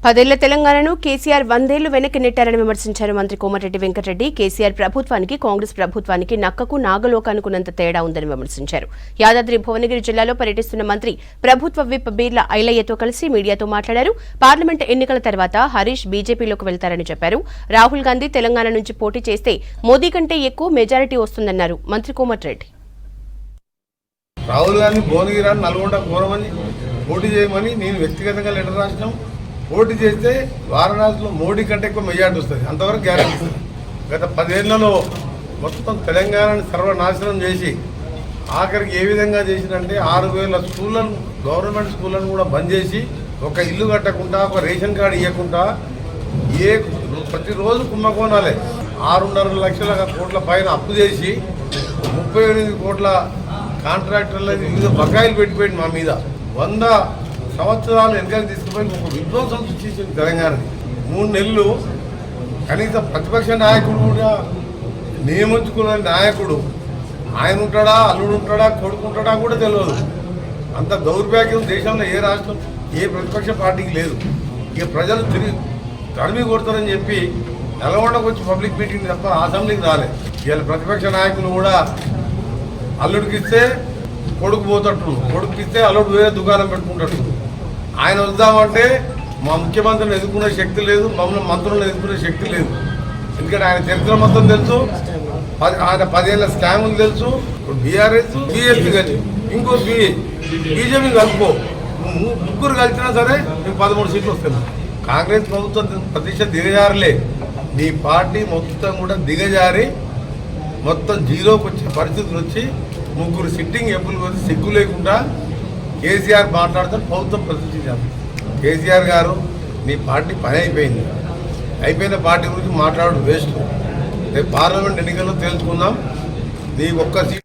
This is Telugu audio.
10 ఏళ్ల తెలంగాణను కేసీఆర్ 100 ఏళ్లు వెనక్కి నెట్టారని విమర్శించారు మంత్రి కోమటిరెడ్డి వెంకటరెడ్డి. కేసీఆర్ ప్రభుత్వానికి కాంగ్రెస్ ప్రభుత్వానికి నక్కకు నాగలోకానుకున్నంత తేడా ఉందని విమర్శించారు. యాదాద్రి భువనగిరి జిల్లాలో పర్యటిస్తున్న మంత్రి ప్రభుత్వ విప్ బీర్ల ఐలయ్యతో కలిసి మీడియాతో మాట్లాడారు. పార్లమెంట్ ఎన్నికల తర్వాత హరీష్ బీజేపీలోకి వెళ్తారని చెప్పారు. రాహుల్ గాంధీ తెలంగాణ నుంచి పోటీ చేస్తే మోదీ కంటే ఎక్కువ మెజారిటీ వస్తుందన్నారు మంత్రి కోమటిరెడ్డి. రాహుల్ గాంధీ భువనగిరి నల్గొండ కోరమని పోటీ చేయమని నేను వ్యక్తిగతంగా లెటర్ రాసినాం. పోటీ చేస్తే వారణాసిలో మోడీ కంటే ఎక్కువ మెజార్టీ వస్తుంది, అంతవరకు గ్యారెంటీ వస్తుంది. గత 10 ఏళ్లలో మొత్తం తెలంగాణను సర్వనాశనం చేసి ఆఖరికి ఏ విధంగా చేసిందంటే 6,000 స్కూళ్ళను, గవర్నమెంట్ స్కూళ్ళను కూడా బంద్ చేసి ఒక ఇల్లు కట్టకుండా, ఒక రేషన్ కార్డు ఇవ్వకుండా ప్రతిరోజు కుంభకోణాలే 6.5 లక్షల కోట్ల పైన అప్పు చేసి 38 కోట్ల కాంట్రాక్టర్లది వివిధ బకాయిలు పెట్టిపోయింది మా మీద. 100 సంవత్సరాలు వెనకాల తీసుకుపోయి ఒక విధ్వంసం సృష్టించింది తెలంగాణని. 3 నెలలు కనీసం ప్రతిపక్ష నాయకుడు కూడా నియమించుకున్న నాయకుడు ఆయన ఉంటాడా, అల్లుడు ఉంటాడా, కొడుకు ఉంటాడా కూడా తెలియదు. అంత దౌర్భాగ్యం దేశంలో ఏ రాష్ట్రం, ఏ ప్రతిపక్ష పార్టీకి లేదు. ఇక ప్రజలు తరిమి కొడతారని చెప్పి నల్గొండకు వచ్చి పబ్లిక్ మీటింగ్ తప్ప అసెంబ్లీకి రాలేదు. ఇవాళ ప్రతిపక్ష నాయకులు కూడా అల్లుడికి ఇస్తే కొడుకు పోతట్టు, కొడుకు ఇస్తే అల్లుడు వేరే దుకాణం పెట్టుకుంటట్టు. ఆయన వద్దామంటే మా ముఖ్యమంత్రిని ఎదుర్కొనే శక్తి లేదు, మమ్మల్ని మంత్రులను ఎదుర్కొనే శక్తి లేదు. ఎందుకంటే ఆయన చరిత్ర మొత్తం తెలుసు, ఆయన 10 ఏళ్ల స్కాములు తెలుసు. బీఆర్ఎస్ బీఎస్పీ కలిసి ఇంకో బీజేపీ కలుపుకో, ముగ్గురు కలిసినా సరే మీకు 13 సీట్లు వస్తాయి. కాంగ్రెస్ ప్రభుత్వం ప్రతిష్ట దిగజారలే, నీ పార్టీ మొత్తం కూడా దిగజారి మొత్తం జీరోకి వచ్చే పరిస్థితులు వచ్చి 3 సిట్టింగ్ ఎంపీలు వచ్చి సిగ్గు లేకుండా కేసీఆర్ మాట్లాడుతూ ప్రభుత్వం ప్రశ్నించారు. కేసీఆర్ గారు, నీ పార్టీ పని అయిపోయింది, అయిపోయిన పార్టీ గురించి మాట్లాడడం వేస్ట్. రేపు పార్లమెంట్ ఎన్నికల్లో తెలుసుకుందాం. నీ ఒక్క సీట్